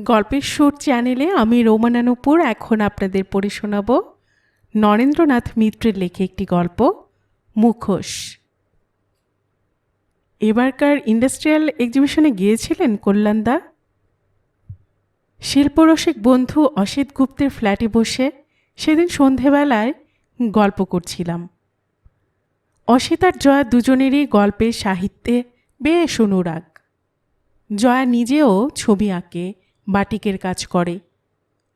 গল্পের সুর চ্যানেলে আমি রোমানা নূপুর এখন আপনাদের পড়ে শোনাব নরেন্দ্রনাথ মিত্রের লেখা একটি গল্প মুখোশ। এবারকার ইন্ডাস্ট্রিয়াল এক্সিবিশনে গিয়েছিলেন কল্যাণদা? শিল্পরসিক বন্ধু অসিত গুপ্তের ফ্ল্যাটে বসে সেদিন সন্ধেবেলায় গল্প করছিলাম। অসিত আর জয়া দুজনেরই গল্পের সাহিত্যে বেশ অনুরাগ। জয়া নিজেও ছবি আঁকে, বাটিকের কাজ করে।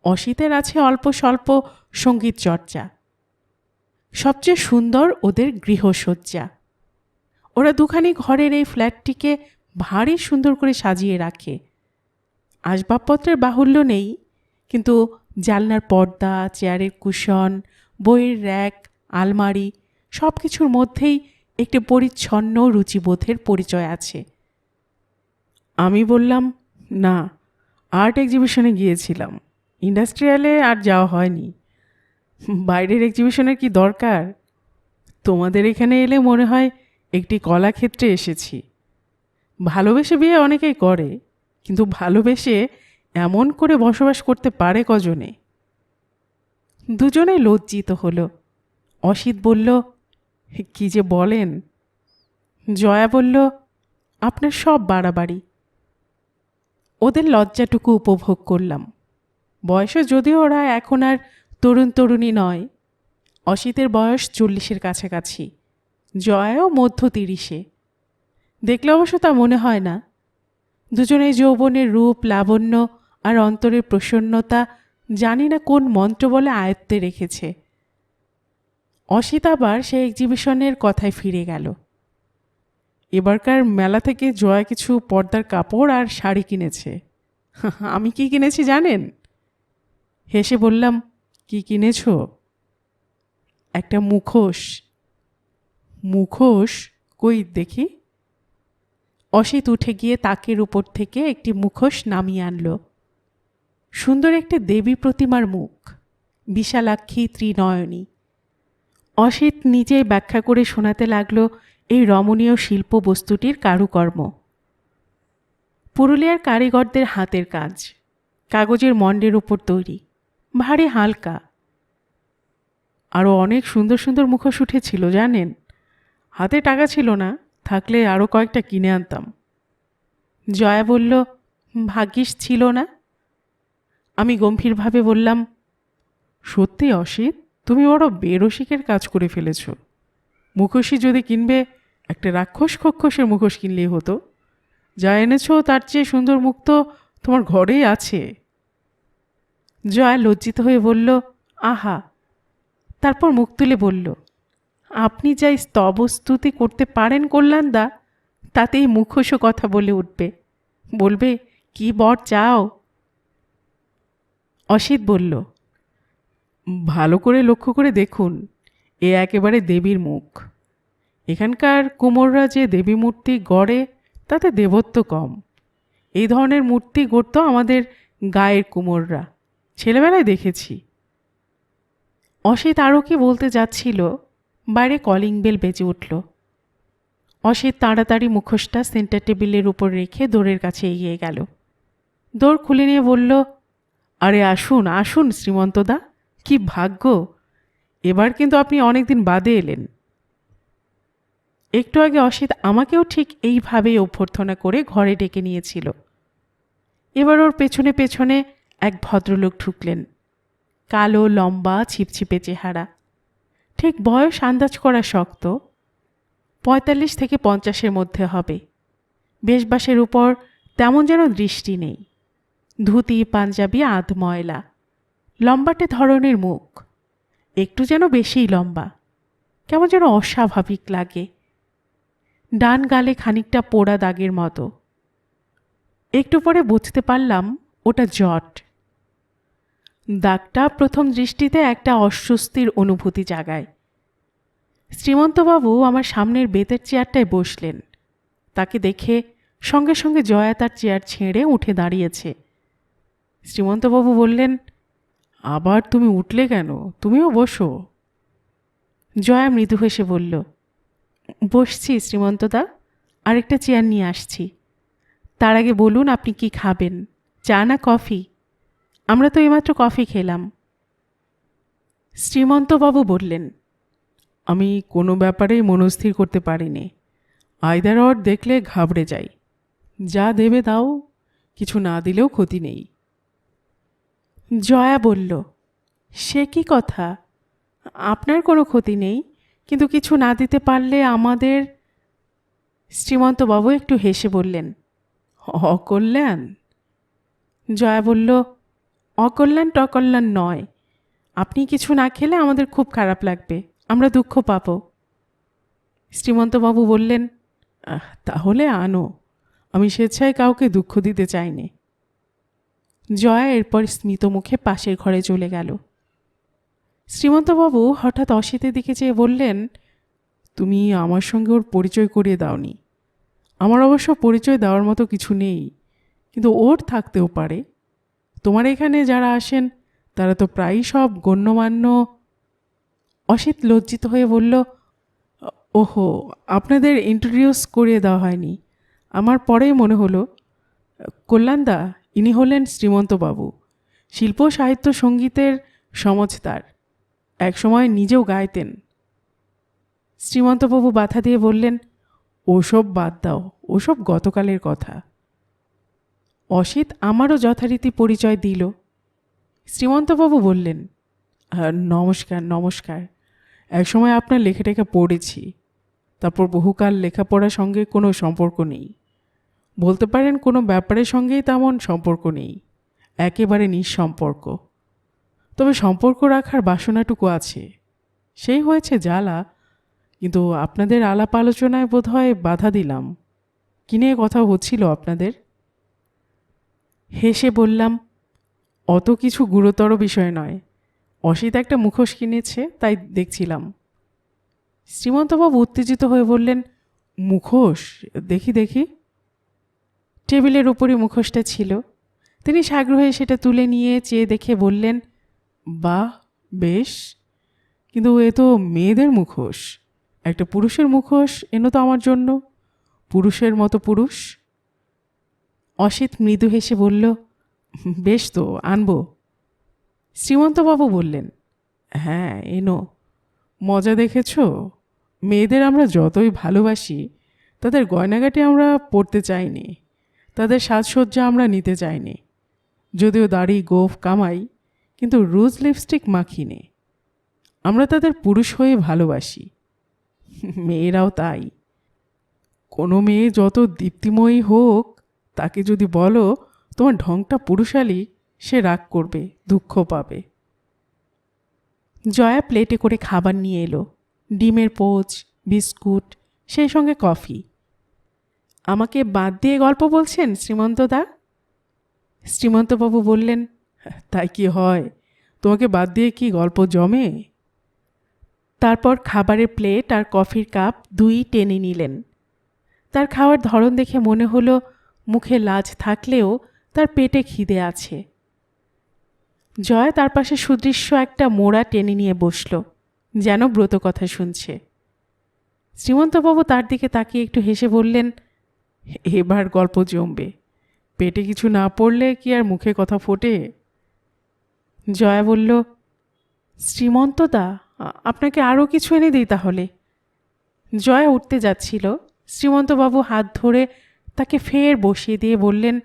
অসিতের আছে অল্প স্বল্প সঙ্গীত চর্চা। সবচেয়ে সুন্দর ওদের গৃহসজ্জা। ওরা দুখানি ঘরের এই ফ্ল্যাটটিকে ভারী সুন্দর করে সাজিয়ে রাখে। আসবাবপত্রের বাহুল্য নেই, কিন্তু জানলার পর্দা, চেয়ারের কুশন, বইয়ের র্যাক, আলমারি সব কিছুর মধ্যেই একটি পরিচ্ছন্ন রুচিবোধের পরিচয় আছে। আমি বললাম, না, আর্ট এক্সিবিশনে গিয়েছিলাম, ইন্ডাস্ট্রিয়ালে আর যাওয়া হয়নি। বাইরের এক্সিবিশনের কি দরকার? তোমাদের এখানে এলে মনে হয় একটি কলাক্ষেত্রে এসেছি। ভালোবেসে বিয়ে অনেকেই করে, কিন্তু ভালোবেসে এমন করে বসবাস করতে পারে কজনে? দুজনে লজ্জিত হলো। অসিত বলল, কি যে বলেন। জয়া বলল, আপনার সব বাড়াবাড়ি। ওদের লজ্জাটুকু উপভোগ করলাম। বয়সে যদিও ওরা এখন আর তরুণ তরুণী নয়। অসিতের বয়স 40-এর কাছাকাছি, জয়াও মধ্য 30-এ। দেখলে অবশ্য তা মনে হয় না। দুজনেই যৌবনের রূপ, লাবণ্য আর অন্তরের প্রসন্নতা জানি না কোন মন্ত্র বলে আয়ত্তে রেখেছে। অসিত আবার সেই এক্সিবিশনের কথায় ফিরে গেল। এবারকার মেলা থেকে জয়া কিছু পর্দার কাপড় আর শাড়ি কিনেছে। আমি কি কিনেছি জানেন? হেসে বললাম, কি কিনেছ? একটা মুখোশ। মুখোশ? কই দেখি। অসিত উঠে গিয়ে তাকের উপর থেকে একটি মুখোশ নামিয়ে আনল। সুন্দর একটি দেবী প্রতিমার মুখ, বিশালাক্ষী ত্রিনয়নী। অসিত নিজেই ব্যাখ্যা করে শোনাতে লাগল এই রমণীয় শিল্প বস্তুটির কারুকর্ম। পুরুলিয়ার কারিগরদের হাতের কাজ, কাগজের মণ্ডের উপর তৈরি, ভারী হালকা। আরও অনেক সুন্দর সুন্দর মুখোশ উঠেছিল জানেন। হাতে টাকা ছিল না, থাকলে আরও কয়েকটা কিনে আনতাম। জয়া বলল, ভাগ্যিস ছিল না। আমি গম্ভীরভাবে বললাম, সত্যি অসিত, তুমি বড় বেরসিকের কাজ করে ফেলেছ। মুখোশই যদি কিনবে, একটা রাক্ষস খক্ষসের মুখোশ কিনলেই হতো। যা এনেছ তার চেয়ে সুন্দর মুখ তো তোমার ঘরেই আছে। জয়া লজ্জিত হয়ে বলল, আহা। তারপর মুখ তুলে বলল, আপনি যাই স্তবস্তুতি করতে পারেন কল্যাণদা, তাতেই মুখোশও কথা বলে উঠবে, বলবে কি বর চাও। অসিত বলল, ভালো করে লক্ষ্য করে দেখুন, এ একেবারে দেবীর মুখ। এখানকার কুমোররা যে দেবী মূর্তি গড়ে তাতে দেবত্ব কম। এই ধরনের মূর্তি গড়ত আমাদের গায়ের কুমোররা, ছেলেবেলায় দেখেছি। অসিত আরও কি বলতে যাচ্ছিল, বাইরে কলিং বেল বেজে উঠল। অসিত তাড়াতাড়ি মুখোশটা সেন্টার টেবিলের উপর রেখে দোরের কাছে এগিয়ে গেল। দোর খুলে নিয়ে বলল, আরে আসুন আসুন শ্রীমন্তদা, কি ভাগ্য, এবার কিন্তু আপনি অনেকদিন বাদে এলেন। একটু আগে অসিত আমাকেও ঠিক এইভাবেই অভ্যর্থনা করে ঘরে ডেকে নিয়েছিল। এবার ওর পেছনে পেছনে এক ভদ্রলোক ঢুকলেন। কালো, লম্বা, ছিপছিপে চেহারা। ঠিক বয়স আন্দাজ করা শক্ত। 45 থেকে 50-এর মধ্যে হবে। বেশবাসের উপর তেমন যেন দৃষ্টি নেই। ধুতি পাঞ্জাবি আধ ময়লা। লম্বাটে ধরনের মুখ, একটু যেন বেশিই লম্বা, কেমন যেন অস্বাভাবিক লাগে। ডান গালে খানিকটা পোড়া দাগের মতো। একটু পরে বুঝতে পারলাম ওটা জট। দাগটা প্রথম দৃষ্টিতে একটা অস্বস্তির অনুভূতি জাগায়। শ্রীমন্তবাবু আমার সামনের বেতের চেয়ারটায় বসলেন। তাকে দেখে সঙ্গে সঙ্গে জয়া তার চেয়ার ছেড়ে উঠে দাঁড়িয়েছে। শ্রীমন্তবাবু বললেন, আবার তুমি উঠলে কেন? তুমিও বসো। জয়া মৃদু হেসে বলল, বসছি শ্রীমন্তদা, আরেকটা চেয়ার নিয়ে আসছি। তার আগে বলুন আপনি কি খাবেন। চা না কফি? আমরা তো এইমাত্র কফি খেলাম। শ্রীমন্তবাবু বললেন, আমি কোনো ব্যাপারেই মনস্থির করতে পারিনি। আইদার অর দেখলে ঘাবড়ে যাই। যা দেবে দাও, কিছু না দিলেও ক্ষতি নেই। জয়া বলল, সে কি কথা? আপনার কোনো ক্ষতি নেই, কিন্তু কিছু না দিতে পারলে আমাদের। শ্রীমন্তবাবু একটু হেসে বললেন, অকল্যাণ? জয়া বলল, অকল্যাণ টকল্যাণ নয়। আপনি কিছু না খেলে আমাদের খুব খারাপ লাগবে, আমরা দুঃখ পাব। শ্রীমন্তবাবু বললেন, তাহলে আনো, আমি স্বেচ্ছায় কাউকে দুঃখ দিতে চাইনি। জয়া এরপর স্মিত মুখে পাশের ঘরে চলে গেল। শ্রীমন্তবাবু হঠাৎ অসিতের দিকে চেয়ে বললেন, তুমি আমার সঙ্গে ওর পরিচয় করিয়ে দাওনি। আমার অবশ্য পরিচয় দেওয়ার মতো কিছু নেই, কিন্তু ওর থাকতেও পারে। তোমার এখানে যারা আসেন তারা তো প্রায়ই সব গণ্যমান্য। অসিত লজ্জিত হয়ে বলল, ওহো, আপনাদের ইন্ট্রোডিউস করিয়ে দেওয়া হয়নি। আমার পরেই মনে হলো। কল্যাণদা, ইনি হলেন শ্রীমন্তবাবু, শিল্প সাহিত্য সঙ্গীতের সমজদার। একসময় নিজেও গাইতেন। শ্রীমন্তবাবু বাধা দিয়ে বললেন, ওসব বাদ দাও, ওসব গতকালের কথা। অসিত আমারও যথারীতি পরিচয় দিল। শ্রীমন্তবাবু বললেন, নমস্কার নমস্কার। একসময় আপনার লেখাটেখা পড়েছি, তারপর বহুকাল লেখাপড়ার সঙ্গে কোনো সম্পর্ক নেই। বলতে পারেন কোনো ব্যাপারের সঙ্গেই তেমন সম্পর্ক নেই, একেবারে নিঃসম্পর্ক। তবে সম্পর্ক রাখার বাসনাটুকু আছে, সেই হয়েছে জ্বালা। কিন্তু আপনাদের আলাপ আলোচনায় বোধহয় বাধা দিলাম। কি নিয়ে কথা হচ্ছিল আপনাদের? হেসে বললাম, অত কিছু গুরুতর বিষয় নয়। অসিত একটা মুখোশ কিনেছে, তাই দেখছিলাম। শ্রীমন্তবাবু উত্তেজিত হয়ে বললেন, মুখোশ? দেখি দেখি। টেবিলের উপরই মুখোশটা ছিল। তিনি সাগ্রহে সেটা তুলে নিয়ে চেয়ে দেখে বললেন, বাহ, বেশ, কিন্তু এ তো মেয়েদের মুখোশ। একটা পুরুষের মুখোশ এনো তো আমার জন্য, পুরুষের মতো পুরুষ। অসিত মৃদু হেসে বলল, বেশ তো, আনবো। শ্রীমন্তবাবু বললেন, হ্যাঁ, এনো। মজা দেখেছ? মেয়েদের আমরা যতই ভালোবাসি, তাদের গয়নাগাটি আমরা পরতে চাইনি, তাদের সাজসজ্জা আমরা নিতে চাইনি। যদিও দাড়ি গোঁফ কামাই, কিন্তু রোজ লিপস্টিক মাখিনি। আমরা তাদের পুরুষ হয়ে ভালোবাসি। মেয়েরাও তাই। কোনো মেয়ে যত দীপ্তিময়ী হোক, তাকে যদি বলো তোমার ঢংটা পুরুষালী, সে রাগ করবে, দুঃখ পাবে। জয়া প্লেটে করে খাবার নিয়ে এলো, ডিমের পোচ, বিস্কুট, সেই সঙ্গে কফি। আমাকে বাদ দিয়ে গল্প বলছেন শ্রীমন্তদা? শ্রীমন্তবাবু বললেন, তাই কি হয়? তোমাকে বাদ দিয়ে কি গল্প জমে? তারপর খাবারের প্লেট আর কফির কাপ দুই টেনে নিলেন। তার খাওয়ার ধরন দেখে মনে হলো মুখে লাজ থাকলেও তার পেটে খিদে আছে। জয়া তার পাশে সুদৃশ্য একটা মোড়া টেনে নিয়ে বসল, যেন ব্রত কথা শুনছে। শ্রীমন্তবাবু তার দিকে তাকিয়ে একটু হেসে বললেন, এবার গল্প জমবে। পেটে কিছু না পড়লে কি আর মুখে কথা ফোটে? জয়া বলল, শ্রীমন্তদা, আপনাকে আরও কিছু এনে দিই তাহলে। জয়া উঠতে যাচ্ছিল, শ্রীমন্তবাবু হাত ধরে তাকে ফের বসিয়ে দিয়ে বললেন,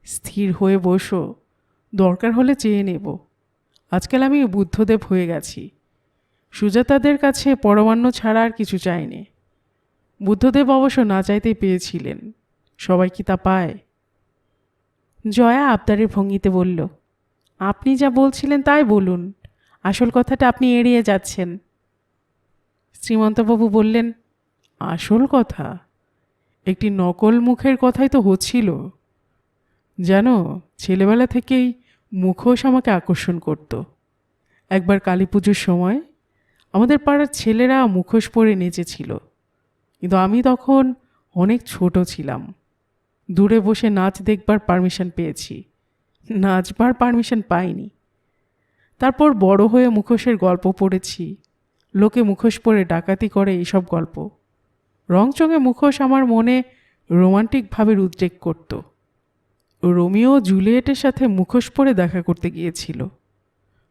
স্থির হয়ে বসো, দরকার হলে চেয়ে নেব। আজকাল আমি বুদ্ধদেব হয়ে গেছি। সুজাতাদের কাছে পরমান্ন ছাড়া আর কিছু চাইনি। বুদ্ধদেব অবশ্য না চাইতেই পেয়েছিলেন, সবাই কি তা পায়? জয়া আবদারের ভঙ্গিতে বলল, আপনি যা বলছিলেন তাই বলুন, আসল কথাটা আপনি এড়িয়ে যাচ্ছেন। শ্রীমন্তবাবু বললেন, আসল কথা? একটি নকল মুখের কথাই তো হচ্ছিল। জানো, ছেলেবেলা থেকেই মুখোশ আমাকে আকর্ষণ করত। একবার কালী পুজোর সময় আমাদের পাড়ার ছেলেরা মুখোশ পরে নেচেছিল, কিন্তু আমি তখন অনেক ছোট ছিলাম। দূরে বসে নাচ দেখবার পারমিশন পেয়েছি, নাচবার পারমিশন পাইনি। তারপর বড় হয়ে মুখোশের গল্প পড়েছি, লোকে মুখোশ পরে ডাকাতি করে, এইসব গল্প। রংচঙে মুখোশ আমার মনে রোমান্টিক ভাবের উদ্রেক করত। রোমিও জুলিয়েটের সাথে মুখোশ পরে দেখা করতে গিয়েছিল।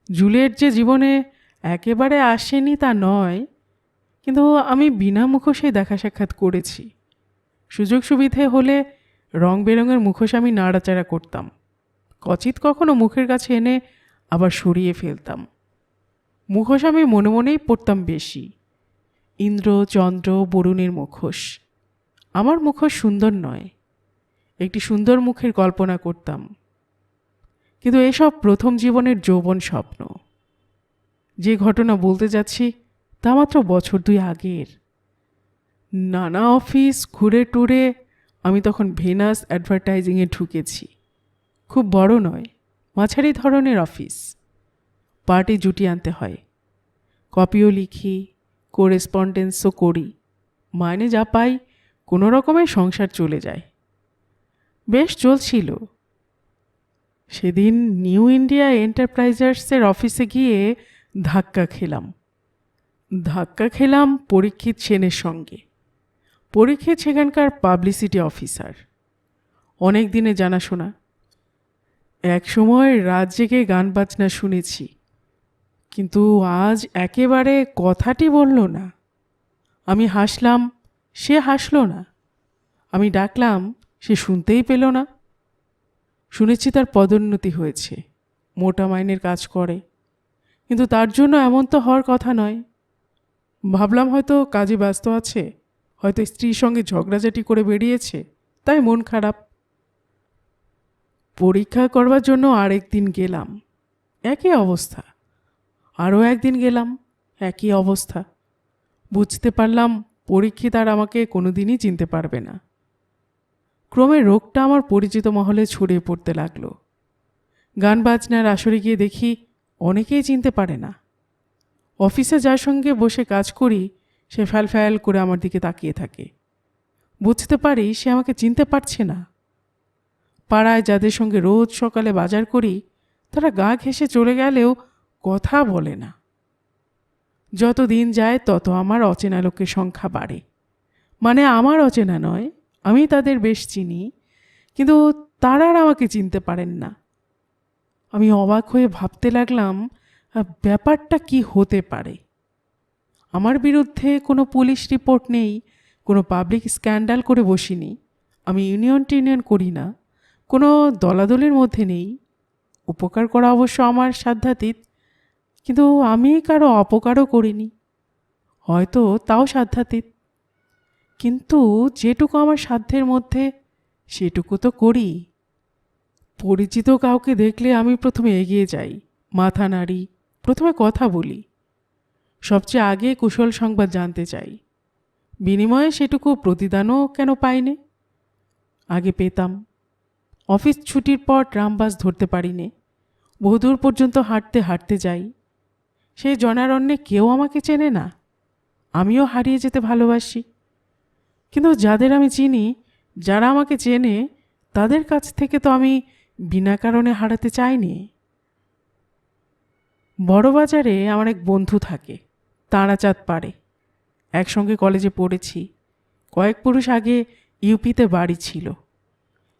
জুলিয়েট যে জীবনে একেবারে আসেনি তা নয়, কিন্তু আমি বিনা মুখোশেই দেখা সাক্ষাৎ করেছি। সুযোগ সুবিধে হলে রং বেরঙের মুখোশ আমি নাড়াচাড়া করতাম, কচিত কখনো মুখের কাছে এনে আবার সরিয়ে ফেলতাম। মুখোশ আমি মনে মনেই পড়তাম বেশি, ইন্দ্র চন্দ্র বরুণের মুখোশ। আমার মুখোশ সুন্দর নয়, একটি সুন্দর মুখের কল্পনা করতাম। কিন্তু এসব প্রথম জীবনের যৌবন স্বপ্ন। যে ঘটনা বলতে যাচ্ছি তা মাত্র বছর 2 আগের। নানা অফিস ঘুরে টুরে আমি তখন ভেনাস অ্যাডভার্টাইজিংয়ে ঢুকেছি। খুব বড় নয়, মাঝারি ধরনের অফিস। পার্টি জুটি আনতে হয়, কপিও লিখি, কোরেসপন্ডেন্সও করি। মাইনে যা পাই কোনো রকমের সংসার চলে যায়। বেশ চলছিল। সেদিন নিউ ইন্ডিয়া এন্টারপ্রাইজার্সের অফিসে গিয়ে ধাক্কা খেলাম পরীক্ষিত সেনের সঙ্গে। পরীক্ষিত সেখানকার পাবলিসিটি অফিসার, অনেক দিনে জানাশোনা। এক সময় রাত জেগে গান বাজনা শুনেছি, কিন্তু আজ একেবারে কথাটি বলল না। আমি হাসলাম, সে হাসল না। আমি ডাকলাম, সে শুনতেই পেল না। শুনেছি তার পদোন্নতি হয়েছে, মোটা মাইনের কাজ করে, কিন্তু তার জন্য এমন তো হওয়ার কথা নয়। ভাবলাম হয়তো কাজে ব্যস্ত আছে, হয়তো স্ত্রীর সঙ্গে ঝগড়াঝাটি করে বেরিয়েছে, তাই মন খারাপ। পরীক্ষা করবার জন্য আরেকদিন গেলাম, একই অবস্থা। আরও একদিন গেলাম, একই অবস্থা। বুঝতে পারলাম পরীক্ষিত আর আমাকে কোনোদিনই চিনতে পারবে না। ক্রমে রোগটা আমার পরিচিত মহলে ছড়িয়ে পড়তে লাগলো। গান বাজনার আসরে গিয়ে দেখি অনেকেই চিনতে পারে না। অফিসে যার সঙ্গে বসে কাজ করি সে ফ্যাল ফ্যাল করে আমার দিকে তাকিয়ে থাকে। বুঝতে পারি সে আমাকে চিনতে পারছে না। পাড়ায় যাদের সঙ্গে রোজ সকালে বাজার করি তারা গা ঘেঁষে চলে গেলেও কথা বলে না। যত দিন যায় তত আমার অচেনা লোকের সংখ্যা বাড়ে। মানে আমার অচেনা নয়, আমি তাদের বেশ চিনি, কিন্তু তারা আর আমাকে চিনতে পারেন না। আমি অবাক হয়ে ভাবতে লাগলাম ব্যাপারটা কি হতে পারে। আমার বিরুদ্ধে কোনো পুলিশ রিপোর্ট নেই, কোনো পাবলিক স্ক্যান্ডাল করে বসিনি, আমি ইউনিয়ন টিউনিয়ন করি না, কোনো দলাদলের মধ্যে নেই। উপকার করা অবশ্য আমার সাধ্যাতীত, কিন্তু আমি কারো অপকারও করিনি, হয়তো তাও সাধ্যাতীত। কিন্তু যেটুকু আমার সাধ্যের মধ্যে সেটুকু তো করি। পরিচিত কাউকে দেখলে আমি প্রথমে এগিয়ে যাই, মাথা নাড়ি, প্রথমে কথা বলি, সবচেয়ে আগে কুশল সংবাদ জানতে চাই। বিনিময়ে সেটুকু প্রতিদানও কেন পাইনি, আগে পেতাম। অফিস ছুটির পর ট্রাম বাস ধরতে পারিনি, বহুদূর পর্যন্ত হাঁটতে হাঁটতে যাই। সেই জনারণ্যে কেউ আমাকে চেনে না, আমিও হারিয়ে যেতে ভালোবাসি। কিন্তু যাদের আমি চিনি, যারা আমাকে চেনে, তাদের কাছ থেকে তো আমি বিনা কারণে হারাতে চাইনি। বড়বাজারে আমার এক বন্ধু থাকে, তারাচাঁদ পাড়ে। একসঙ্গে কলেজে পড়েছি। কয়েক পুরুষ আগে ইউপিতে বাড়ি ছিল,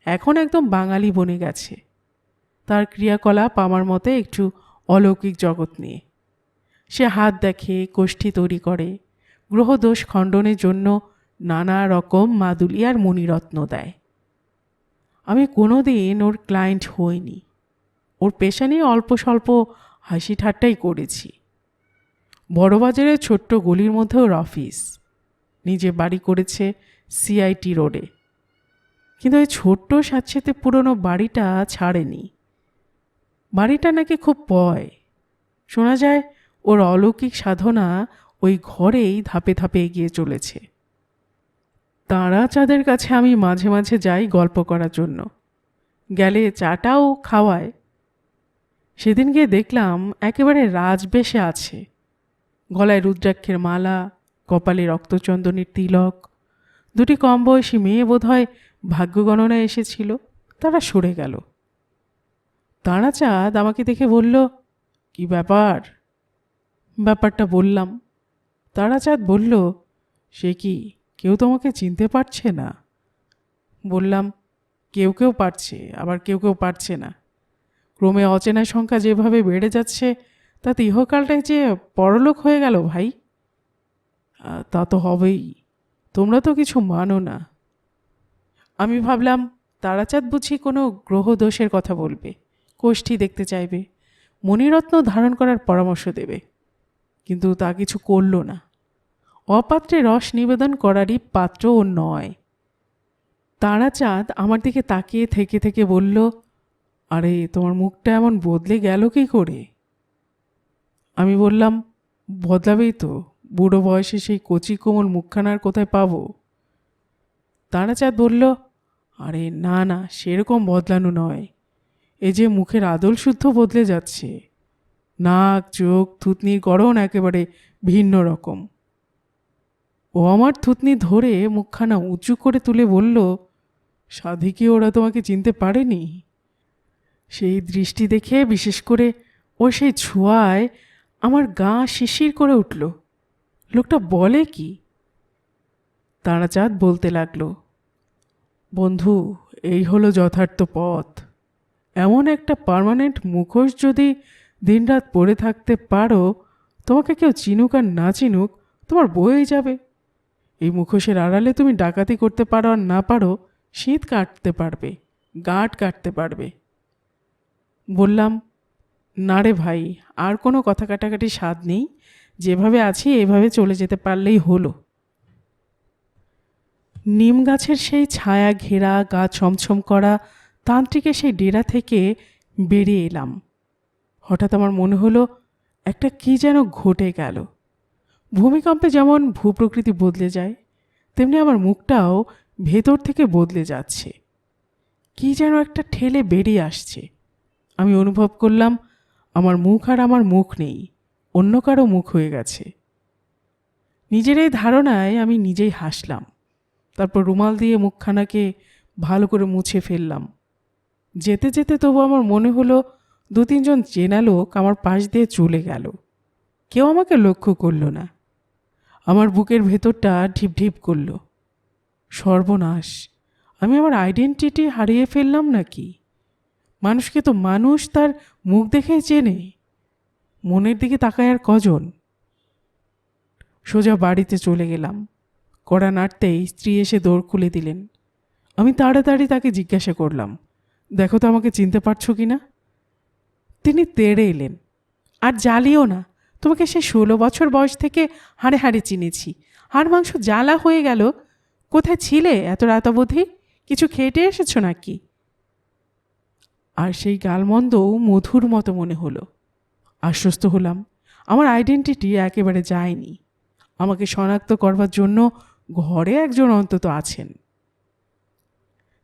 এখন একদম বাঙালি বনে গেছে। তার ক্রিয়াকলাপ আমার মতে একটু অলৌকিক জগৎ নিয়ে। সে হাত দেখে, কোষ্ঠী তৈরি করে, গ্রহদোষ খণ্ডনের জন্য নানা রকম মাদুলি আর মণিরত্ন দেয়। আমি কোনো দিন ওর ক্লায়েন্ট হইনি, ওর পেশা নিয়ে অল্প স্বল্প হাসি ঠাট্টাই করেছি। বড়বাজারের ছোট্ট গলির মধ্যে ওর অফিস, নিজে বাড়ি করেছে সিআইটি রোডে। কিন্তু ওই ছোট্ট স্যাঁতসেঁতে পুরনো বাড়িটা ছাড়েনি। বাড়িটা নাকি খুব পয়। শোনা যায় ওর অলৌকিক সাধনা ওই ঘরেই ধাপে ধাপে এগিয়ে চলেছে। তারাচাঁদের কাছে আমি মাঝে মাঝে যাই গল্প করার জন্য, গেলে চাটাও খাওয়ায়। সেদিন গিয়ে দেখলাম একেবারে রাজবেশে আছে, গলায় রুদ্রাক্ষের মালা, কপালে রক্তচন্দনের তিলক। 2টি কম বয়সী মেয়ে বোধহয় ভাগ্য গণনায় এসেছিল, তারা সরে গেল। তারাচাঁদ আমাকে দেখে বলল, কি ব্যাপার? ব্যাপারটা বললাম। তারাচাঁদ বলল, সে কি, কেউ তোমাকে চিনতে পারছে না? বললাম, কেউ কেউ পারছে, আবার কেউ কেউ পারছে না। ক্রমে অচেনা সংখ্যা যেভাবে বেড়ে যাচ্ছে, তাতে ইহকালটাই যে পরলোক হয়ে গেল ভাই। তা তো হবেই, তোমরা তো কিছু মানো না। আমি ভাবলাম তারাচাঁদ বুঝি কোনো গ্রহ দোষের কথা বলবে, কোষ্ঠী দেখতে চাইবে, মণিরত্ন ধারণ করার পরামর্শ দেবে, কিন্তু তা কিছু করল না। অপাত্রে রস নিবেদন করারই পাত্র ও নয়। তারাচাঁদ আমার দিকে তাকিয়ে থেকে থেকে বলল, আরে তোমার মুখটা এমন বদলে গেল কী করে? আমি বললাম, বদলাবেই তো, বুড়ো বয়সে সেই কচি কোমল মুখখানার কোথায় পাবো? তারাচাঁদ বলল, আরে না না, সেরকম বদলানো নয়, এই যে মুখের আদল শুদ্ধ বদলে যাচ্ছে, নাক চোখ থুতনির গড়ন একেবারে ভিন্ন রকম। ও আমার থুতনি ধরে মুখখানা উঁচু করে তুলে বলল, সাধিকে ওরা তোমাকে চিনতে পারেনি? সেই দৃষ্টি দেখে, বিশেষ করে ও সেই ছোঁয়ায় আমার গা শিশির করে উঠল। লোকটা বলে কি? তারাচাঁদ বলতে লাগলো, বন্ধু, এই হলো যথার্থ পথ। এমন একটা পার্মানেন্ট মুখোশ যদি দিনরাত পরে থাকতে পারো, তোমাকে কেউ চিনুক আর না চিনুক, তোমার বয়েই যাবে। এই মুখোশের আড়ালে তুমি ডাকাতি করতে পারো আর না পারো, শীত কাটতে পারবে, গাঁট কাটতে পারবে। বললাম, না রে ভাই, আর কোনো কথা কাটাকাটি স্বাদ নেই, যেভাবে আছি এভাবে চলে যেতে পারলেই হলো। নিম গাছের সেই ছায়া ঘেরা, গা ছমছম করা তান্ত্রিকের সেই ডেরা থেকে বেরিয়ে এলাম। হঠাৎ আমার মনে হলো একটা কী যেন ঘটে গেল। ভূমিকম্পে যেমন ভূপ্রকৃতি বদলে যায়, তেমনি আমার মুখটাও ভেতর থেকে বদলে যাচ্ছে। কী যেন একটা ঠেলে বেরিয়ে আসছে। আমি অনুভব করলাম আমার মুখ আর আমার মুখ নেই, অন্য কারো মুখ হয়ে গেছে। নিজের এই ধারণায় আমি নিজেই হাসলাম। তারপর রুমাল দিয়ে মুখখানাকে ভালো করে মুছে ফেললাম। যেতে যেতে তবু আমার মনে হলো 2-3 জন চেনা লোক আমার পাশ দিয়ে চলে গেল। কেউ আমাকে লক্ষ্য করল না। আমার বুকের ভেতরটা ঢিপ ঢিপ করল। সর্বনাশ, আমি আমার আইডেন্টিটি হারিয়ে ফেললাম নাকি? মানুষকে তো মানুষ তার মুখ দেখেই চেনে। মনের দিকে তাকায় আর কজন? সোজা বাড়িতে চলে গেলাম। কড়া নাড়তেই স্ত্রী এসে দৌড় খুলে দিলেন। আমি তাড়াতাড়ি তাকে জিজ্ঞাসা করলাম, দেখো তো আমাকে চিনতে পারছো কি না? তিনি তেড়ে এলেন, আর জ্বালিও না, তোমাকে সে 16 বছর বয়স থেকে হাড়ে হাড়ে চিনেছি। হাড় মাংস জ্বালা হয়ে গেল। কোথায় ছিলে এত রাত অবধি? কিছু খেটে এসেছো নাকি? আর সেই গালমন্দও মধুর মতো মনে হলো। আশ্বস্ত হলাম আমার আইডেন্টিটি একেবারে যায়নি। আমাকে শনাক্ত করবার জন্য ঘরে একজন অন্তত আছেন।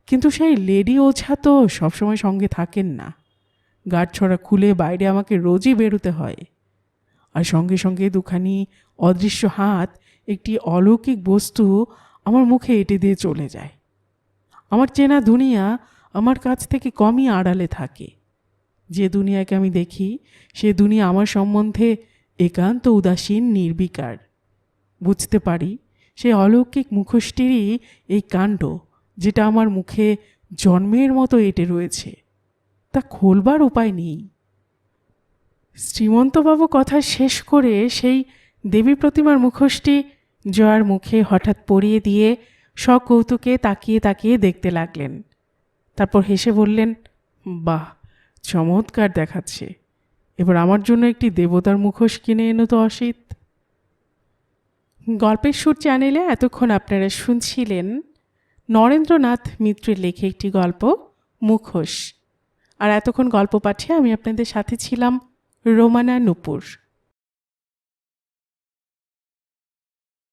কিন্তু সেই লেডি ওঝা তো সবসময় সঙ্গে থাকেন না। গাঁটছড়া খুলে বাইরে আমাকে রোজই বেরোতে হয়। আর সঙ্গে সঙ্গে দুখানি অদৃশ্য হাত একটি অলৌকিক বস্তু আমার মুখে এঁটে দিয়ে চলে যায়। আমার চেনা দুনিয়া আমার কাছ থেকে কমই আড়ালে থাকে। যে দুনিয়াকে আমি দেখি, সে দুনিয়া আমার সম্বন্ধে একান্ত উদাসীন, নির্বিকার। বুঝতে পারি সেই অলৌকিক মুখোশটিরই এই কাণ্ড, যেটা আমার মুখে জন্মের মতো এঁটে রয়েছে, তা খোলবার উপায় নেই। শ্রীমন্তবাবু কথা শেষ করে সেই দেবী প্রতিমার মুখোশটি জয়ার মুখে হঠাৎ পরিয়ে দিয়ে সকৌতুকে তাকিয়ে তাকিয়ে দেখতে লাগলেন। তারপর হেসে বললেন, বাহ, চমৎকার দেখাচ্ছে। এবার আমার জন্য একটি দেবতার মুখোশ কিনে এনো তো অসিত। গল্পের সুর চ্যানেলে এতক্ষণ আপনারা শুনছিলেন নরেন্দ্রনাথ মিত্রের লেখে একটি গল্প, মুখোশ। আর এতক্ষণ গল্প পাঠে আমি আপনাদের সাথে ছিলাম রোমানা নুপুর।